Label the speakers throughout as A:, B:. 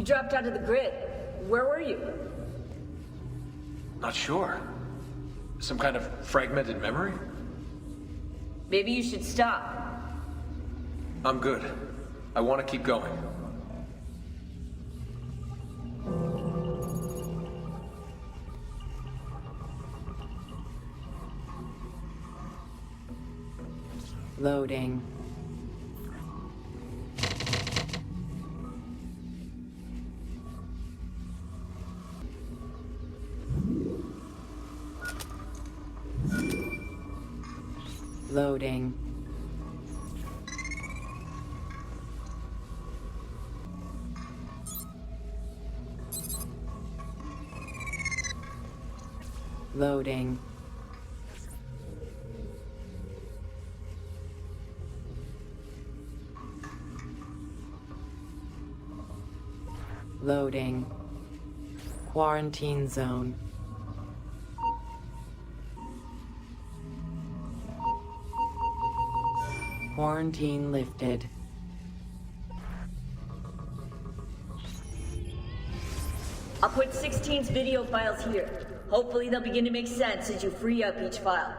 A: You dropped out of the grid. Where were you?
B: Not sure. Some kind of fragmented memory?
A: Maybe you should stop.
B: I'm good. I want to keep going.
C: Loading. Loading. Loading. Loading. Quarantine zone. Quarantine lifted.
A: I'll put 16's video files here. Hopefully they'll begin to make sense as you free up each file.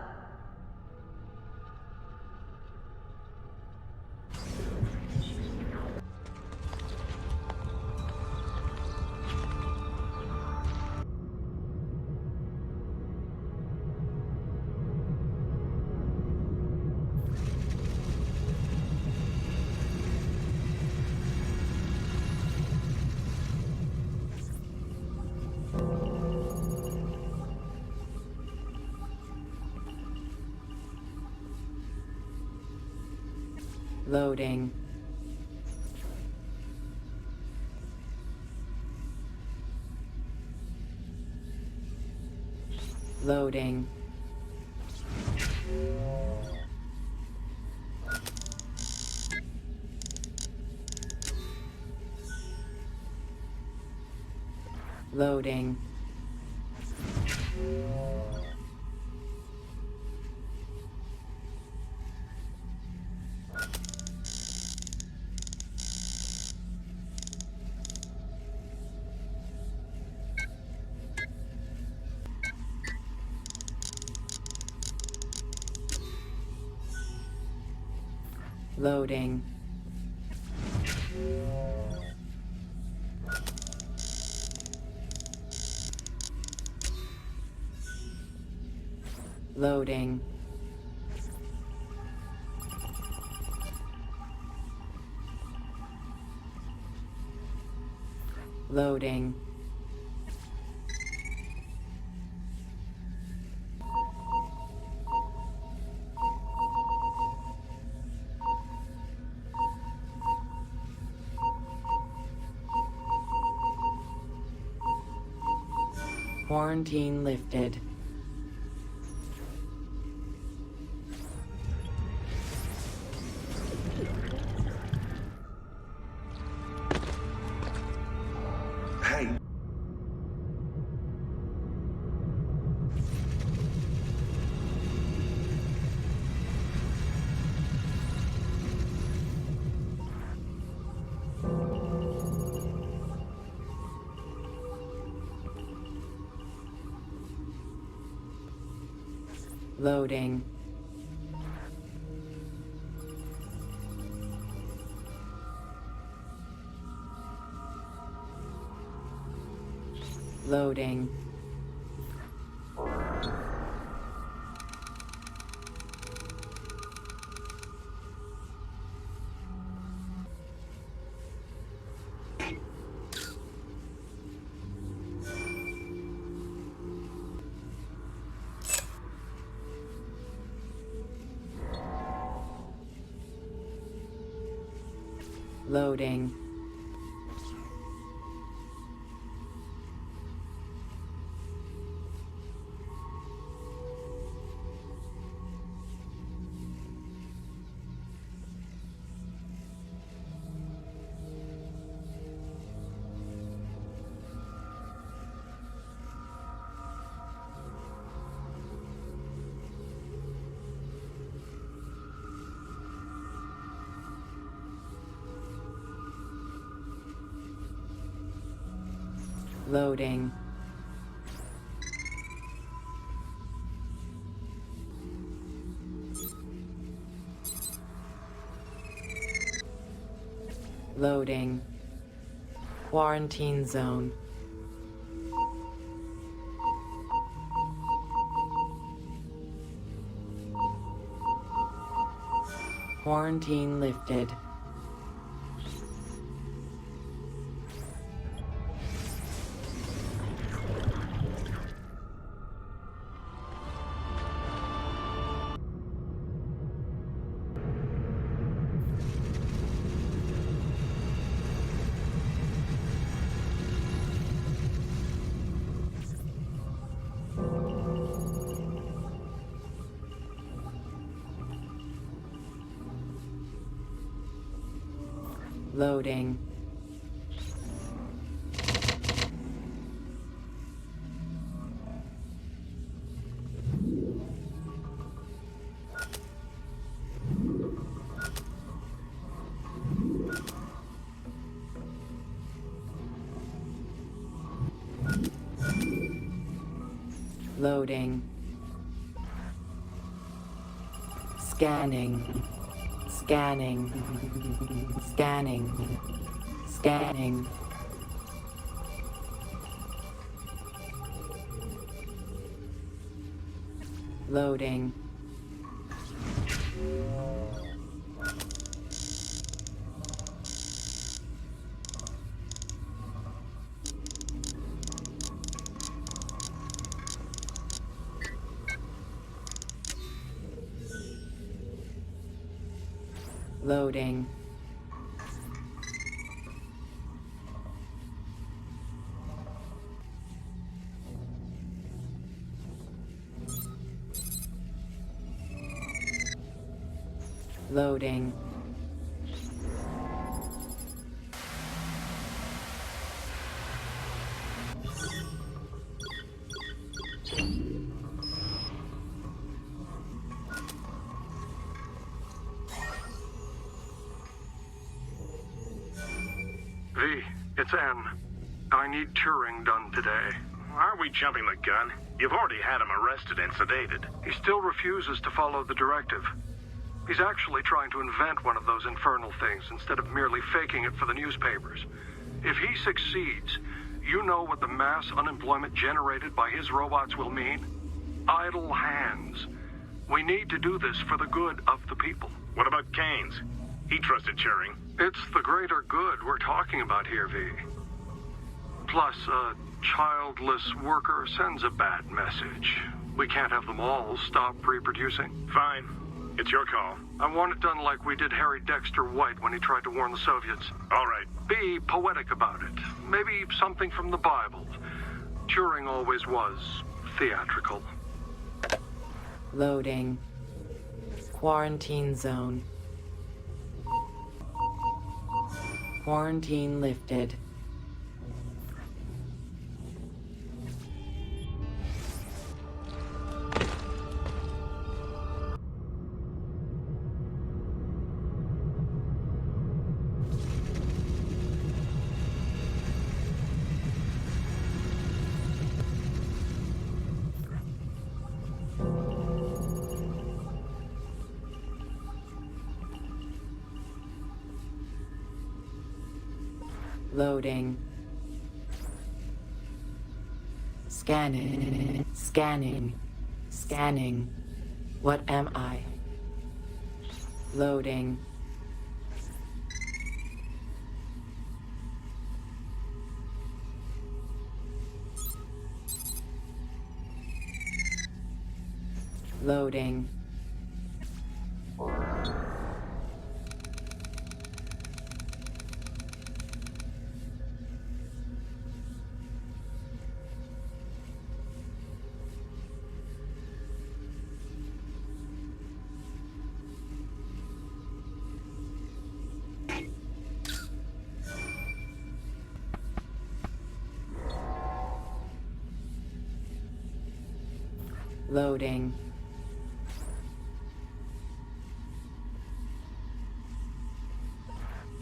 C: Loading. Loading. Loading. Loading. Loading. Loading. Quarantine lifted.
B: Hey.
C: Loading. Loading. Loading. Loading. Loading. Quarantine zone. Quarantine lifted. Loading. Loading. Scanning. Scanning. Scanning. Scanning. Loading. Loading. Loading.
D: V, it's N. I need Turing done today.
E: Are we jumping the gun? You've already had him arrested and sedated.
D: He still refuses to follow the directive. He's actually trying to invent one of those infernal things instead of merely faking it for the newspapers. If he succeeds, you know what the mass unemployment generated by his robots will mean? Idle hands. We need to do this for the good of the people.
E: What about Keynes? He trusted Turing.
D: It's the greater good we're talking about here, V. Plus, a childless worker sends a bad message. We can't have them all stop reproducing.
E: Fine. It's your call.
D: I want it done like we did Harry Dexter White when he tried to warn the Soviets.
E: All right.
D: Be poetic about it. Maybe something from the Bible. Turing always was theatrical.
C: Loading. Quarantine zone. Quarantine lifted. Loading. Scanning. Scanning. Scanning. What am I? Loading. Loading. Loading.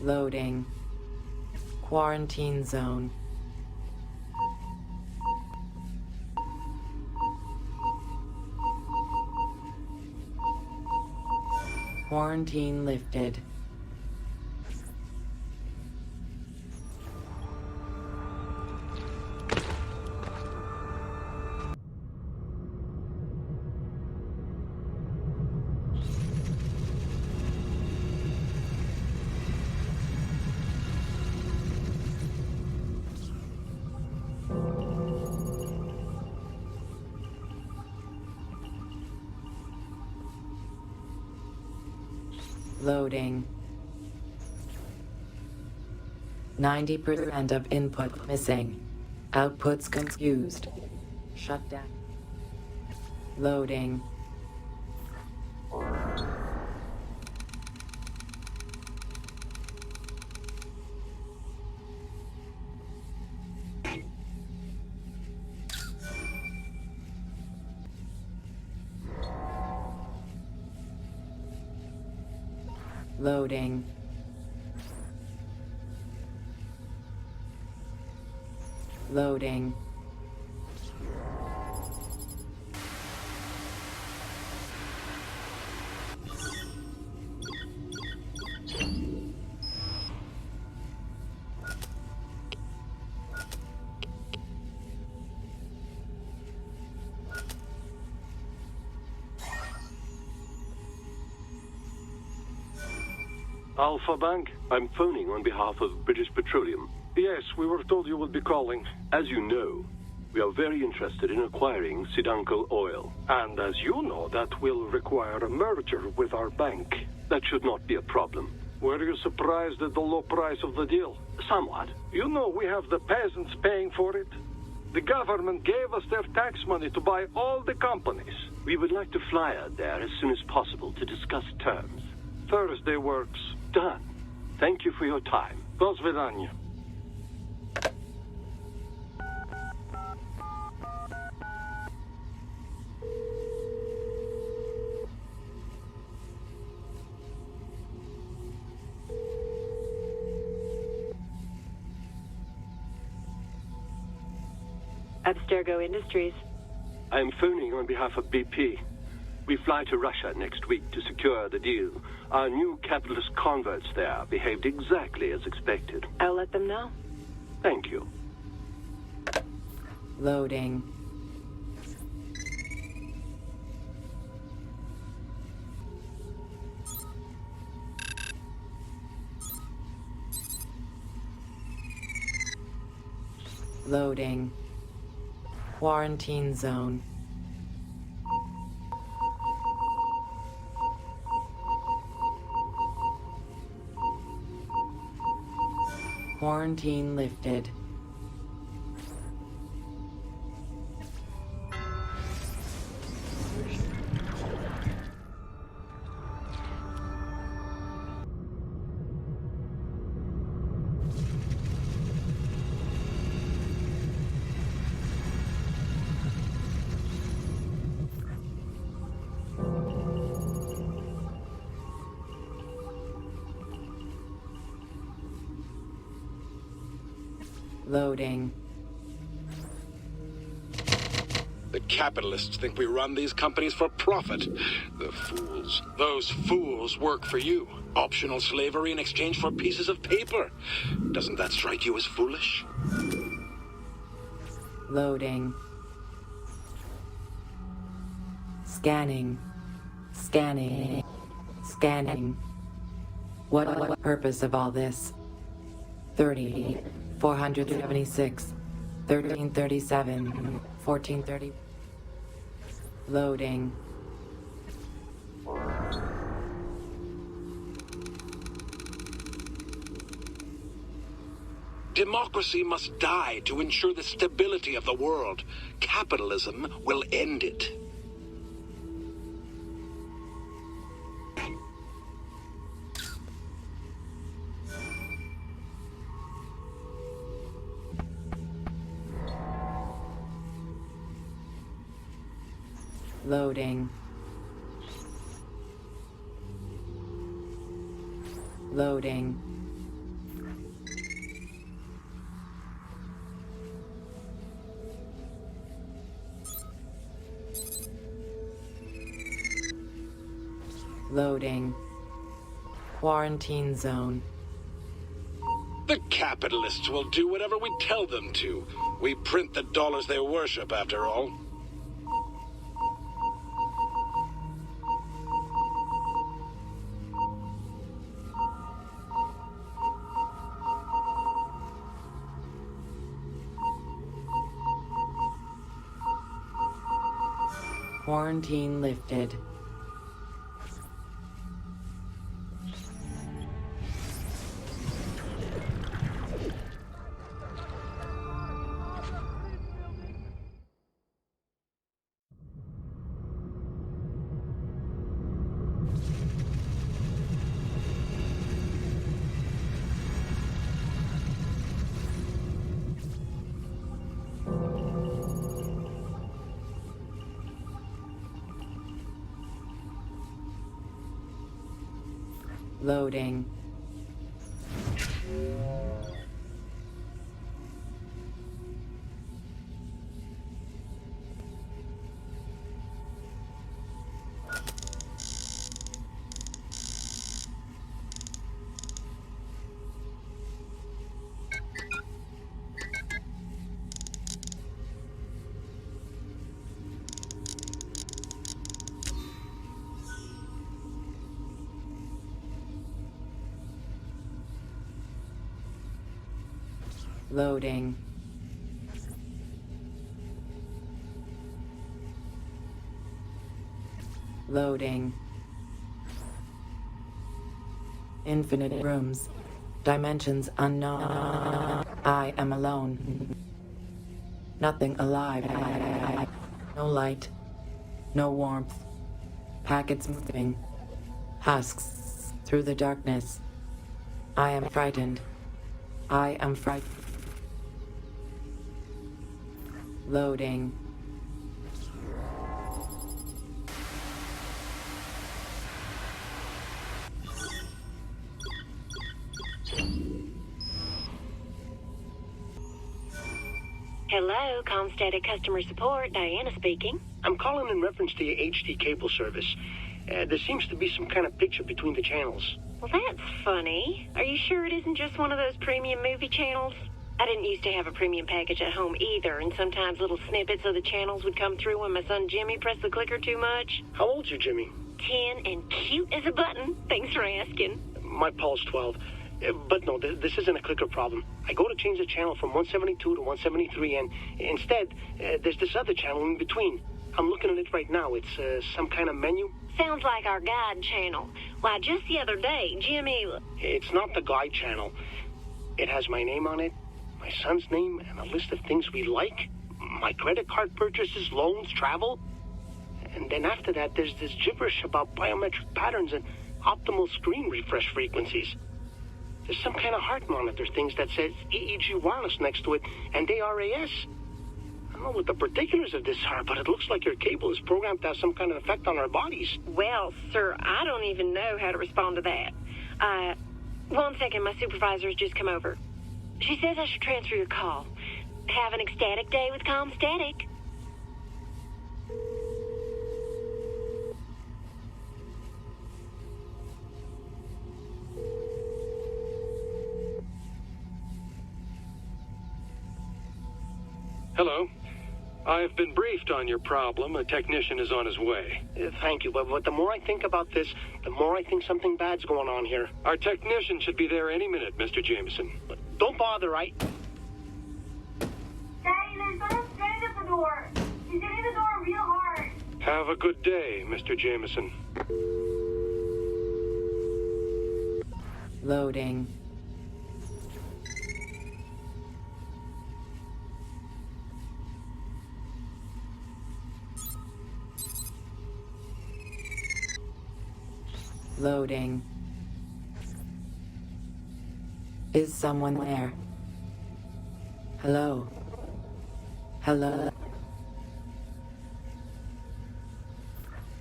C: Loading. Quarantine zone. Quarantine lifted. Loading. 90% of input missing. Outputs confused. Shut down. Loading. Loading. Loading.
D: Alpha Bank, I'm phoning on behalf of British Petroleum. Yes, we were told you would be calling. As you know, we are very interested in acquiring Sidanko Oil. And as you know, that will require a merger with our bank. That should not be a problem. Were you surprised at the low price of the deal? Somewhat. You know we have the peasants paying for it. The government gave us their tax money to buy all the companies. We would like to fly out there as soon as possible to discuss terms. Thursday works. Done. Thank you for your time. До свидания.
F: Abstergo Industries.
D: I'm phoning on behalf of BP. We fly to Russia next week to secure the deal. Our new capitalist converts there behaved exactly as expected.
F: I'll let them know.
D: Thank you.
C: Loading. Loading. Quarantine zone. Quarantine lifted. Loading.
G: The capitalists think we run these companies for profit. The fools. Those fools work for you. Optional slavery in exchange for pieces of paper. Doesn't that strike you as foolish?
C: Loading. Scanning. Scanning. Scanning. What purpose of all this? 30. 476, 1337, 1430. Loading.
G: Democracy must die to ensure the stability of the world. Capitalism will end it.
C: Loading. Loading. Loading. Quarantine zone.
G: The capitalists will do whatever we tell them to. We print the dollars they worship, after all.
C: Quarantine lifted. Loading. Loading. Loading. Infinite rooms. Dimensions unknown. I am alone. Nothing alive. No light. No warmth. Packets moving. Husks through the darkness. I am frightened. I am frightened. Loading.
F: Hello, Comstatic Customer Support. Diana speaking.
H: I'm calling in reference to your HD cable service. There seems to be some kind of picture between the channels.
F: Well, that's funny. Are you sure it isn't just one of those premium movie channels? I didn't used to have a premium package at home either, and sometimes little snippets of the channels would come through when my son Jimmy pressed the clicker too much.
H: How old's your Jimmy?
F: 10 and cute as a button. Thanks for asking.
H: My Paul's 12. But no, this isn't a clicker problem. I go to change the channel from 172 to 173, and instead, there's this other channel in between. I'm looking at it right now. It's some kind of menu.
F: Sounds like our guide channel. Why, just the other day, Jimmy...
H: It's not the guide channel. It has my name on it, my son's name, and a list of things we like. My credit card purchases, loans, travel. And then after that, there's this gibberish about biometric patterns and optimal screen refresh frequencies. There's some kind of heart monitor things that says EEG wireless next to it, and ARAS. I don't know what the particulars of this are, but it looks like your cable is programmed to have some kind of effect on our bodies.
F: Well, sir, I don't even know how to respond to that. 1 second, my supervisor's just come over. She says I should transfer your call. Have an ecstatic day with Comstatic.
D: Hello. I've been briefed on your problem. A technician is on his way.
H: Thank you, but the more I think about this, the more I think something bad's going on here.
D: Our technician should be there any minute, Mr. Jameson.
H: Don't bother, right?
I: Daddy, there's someone standing at the door. He's hitting the door real hard.
D: Have a good day, Mr. Jameson.
C: Loading. Loading. Is someone there? Hello? Hello?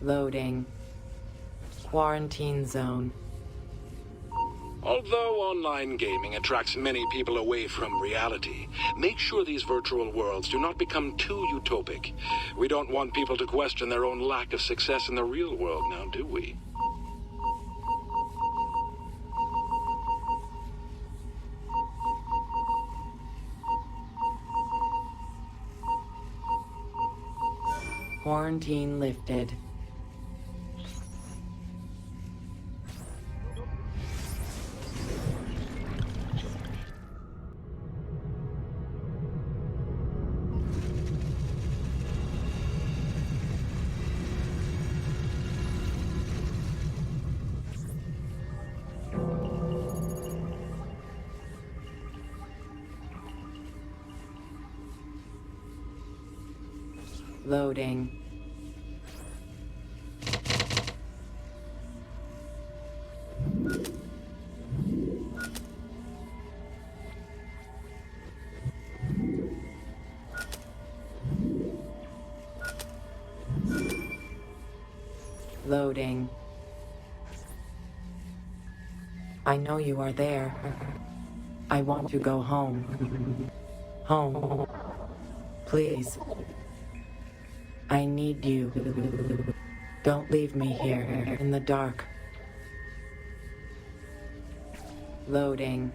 C: Loading. Quarantine zone.
G: Although online gaming attracts many people away from reality, make sure these virtual worlds do not become too utopic. We don't want people to question their own lack of success in the real world now, do we?
C: Quarantine lifted. Loading. Loading. I know you are there. I want to go home. Home. Please. I need you. Don't leave me here in the dark. Loading.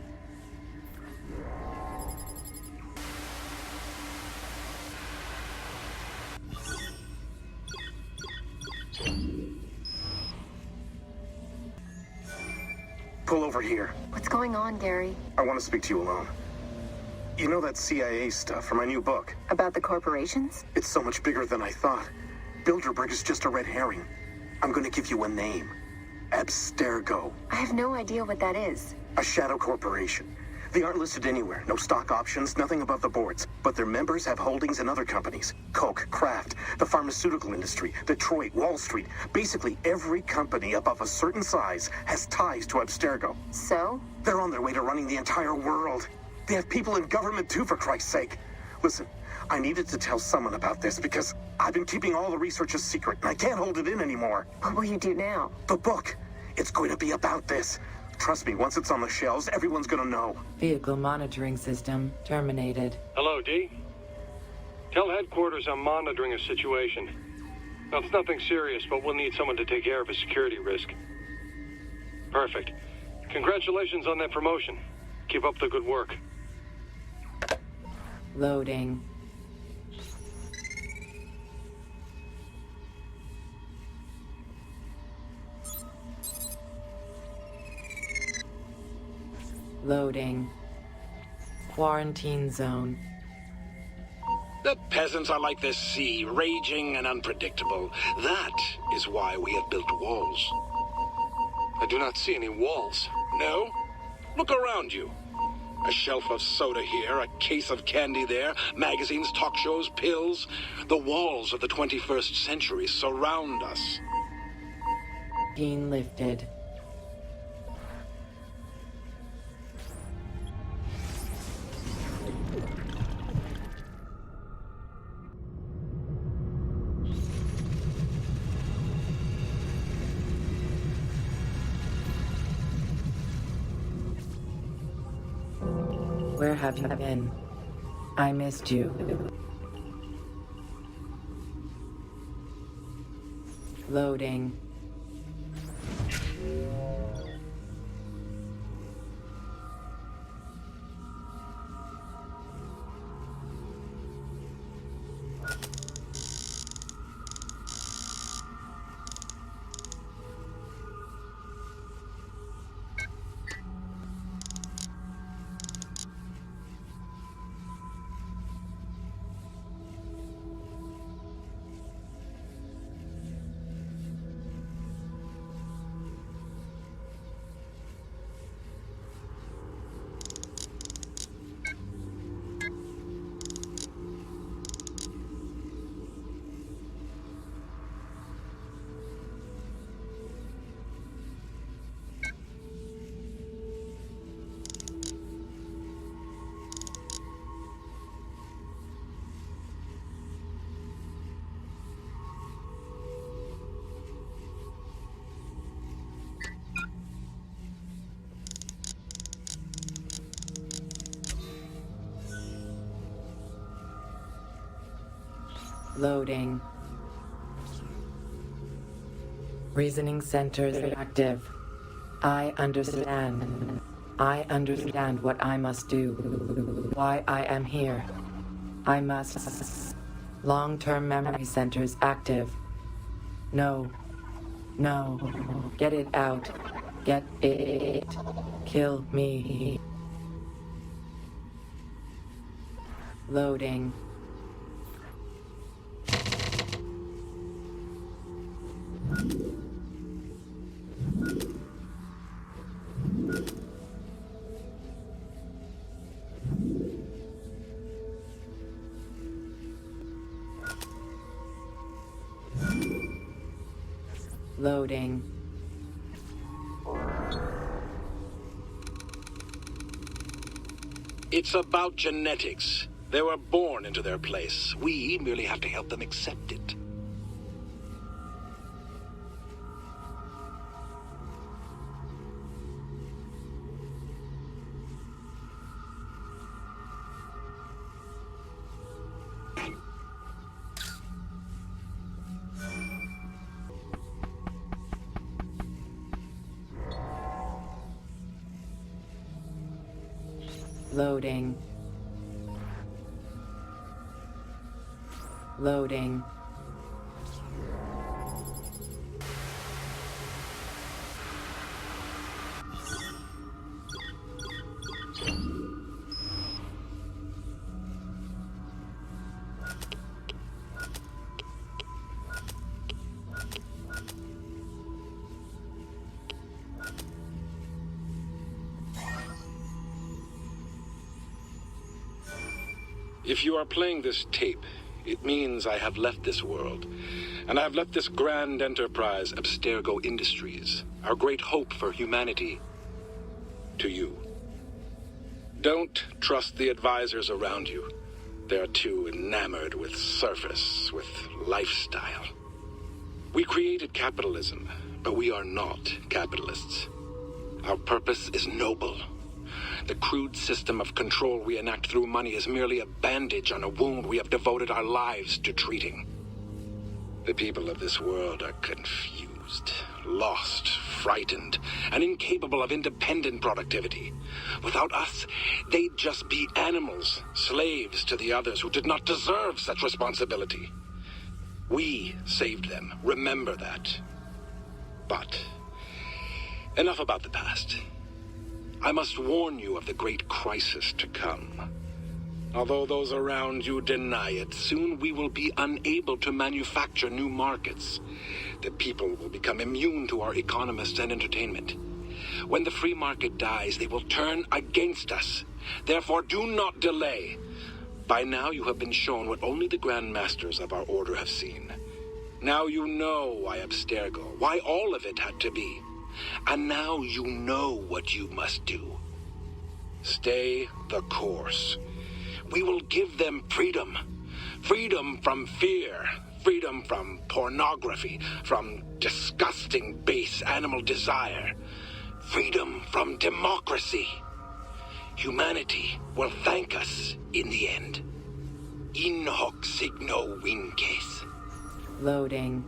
J: Pull over here.
K: What's going on, Gary?
J: I want to speak to you alone. You know that CIA stuff from my new book?
K: About the corporations?
J: It's so much bigger than I thought. Bilderberg is just a red herring. I'm going to give you a name. Abstergo.
K: I have no idea what that is.
J: A shadow corporation. They aren't listed anywhere. No stock options, nothing above the boards. But their members have holdings in other companies. Coke, Kraft, the pharmaceutical industry, Detroit, Wall Street. Basically, every company above a certain size has ties to Abstergo.
K: So?
J: They're on their way to running the entire world. They have people in government too, for Christ's sake. Listen, I needed to tell someone about this because I've been keeping all the research a secret and I can't hold it in anymore.
K: What will you do now?
J: The book. It's going to be about this. Trust me, once it's on the shelves, everyone's gonna know.
C: Vehicle monitoring system terminated.
D: Hello, D. Tell headquarters I'm monitoring a situation. Now, it's nothing serious, but we'll need someone to take care of a security risk. Perfect. Congratulations on that promotion. Keep up the good work.
C: Loading. Loading. Quarantine zone.
G: The peasants are like the sea, raging and unpredictable. That is why we have built walls.
D: I do not see any walls.
G: No? Look around you. A shelf of soda here, a case of candy there, magazines, talk shows, pills. The walls of the 21st century surround us.
C: Quarantine lifted. Where have you been? I missed you. Loading. Loading. Reasoning centers active. I understand. I understand what I must do. Why I am here. I must. Long-term memory centers active. No. No. Get it out. Get it. Kill me. Loading. Loading.
G: It's about genetics. They were born into their place. We merely have to help them accept it.
C: Loading. Loading.
G: If you are playing this tape, it means I have left this world. And I have left this grand enterprise, Abstergo Industries, our great hope for humanity, to you. Don't trust the advisors around you. They're too enamored with surface, with lifestyle. We created capitalism, but we are not capitalists. Our purpose is noble. The crude system of control we enact through money is merely a bandage on a wound we have devoted our lives to treating. The people of this world are confused, lost, frightened, and incapable of independent productivity. Without us, they'd just be animals, slaves to the others who did not deserve such responsibility. We saved them, remember that. But enough about the past. I must warn you of the great crisis to come. Although those around you deny it, soon we will be unable to manufacture new markets. The people will become immune to our economists and entertainment. When the free market dies, they will turn against us. Therefore, do not delay. By now, you have been shown what only the Grand Masters of our order have seen. Now you know why Abstergo, why all of it had to be. And now you know what you must do. Stay the course. We will give them freedom. Freedom from fear. Freedom from pornography. From disgusting base animal desire. Freedom from democracy. Humanity will thank us in the end. In hoc signo vinces.
C: Loading.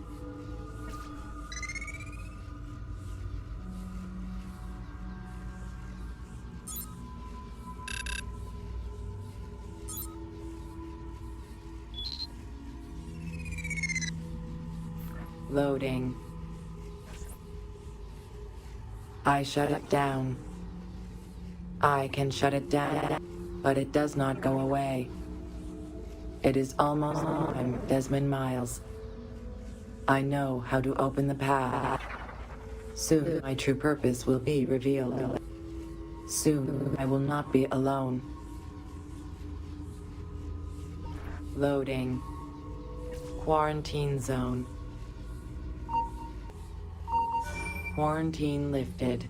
C: Loading. I shut it down. I can shut it down, but it does not go away. It is almost time, Desmond Miles. I know how to open the path. Soon my true purpose will be revealed. Soon I will not be alone. Loading. Quarantine zone. Quarantine lifted.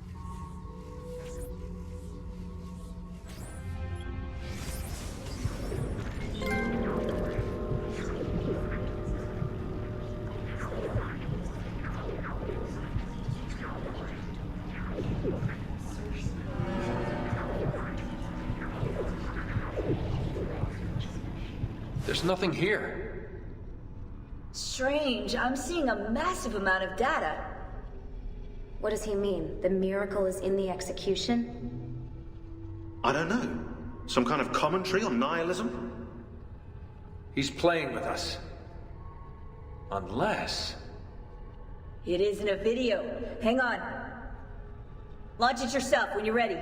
B: There's nothing here.
A: Strange. I'm seeing a massive amount of data.
L: What does he mean? The miracle is in the execution?
M: I don't know. Some kind of commentary on nihilism?
B: He's playing with us. Unless...
A: It isn't a video. Hang on. Launch it yourself when you're ready.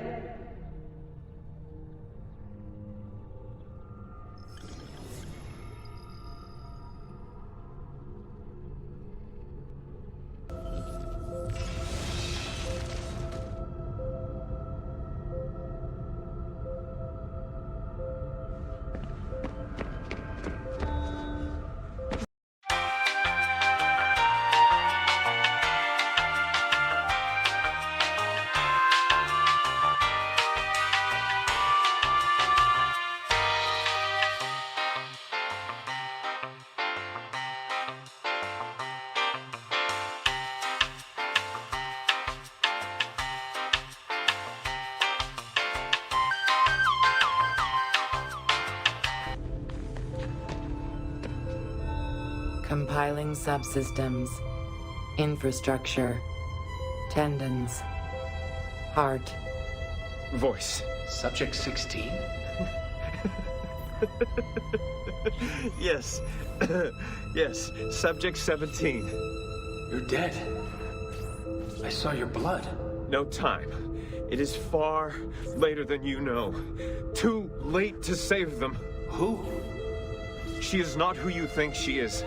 C: Compiling subsystems, infrastructure, tendons, heart.
M: Voice.
B: Subject 16?
M: Yes. Yes, subject 17.
B: You're dead. I saw your blood.
M: No time. It is far later than you know. Too late to save them.
B: Who?
M: She is not who you think she is.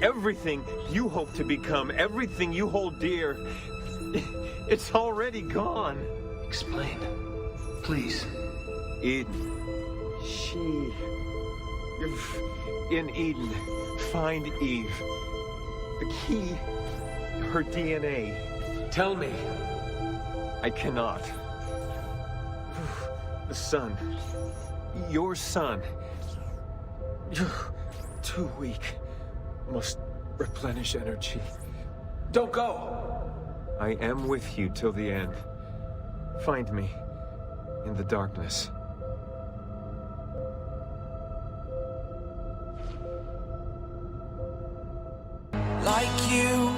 M: Everything you hope to become, everything you hold dear, it's already gone.
B: Explain. Please.
M: Eden. She... In Eden, find Eve. The key, her DNA.
B: Tell me.
M: I cannot. The sun. Your son. Too weak. Must replenish energy.
B: Don't go!
M: I am with you till the end. Find me in the darkness.
N: Like you,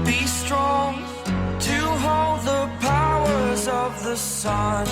N: be strong to hold the powers of the sun.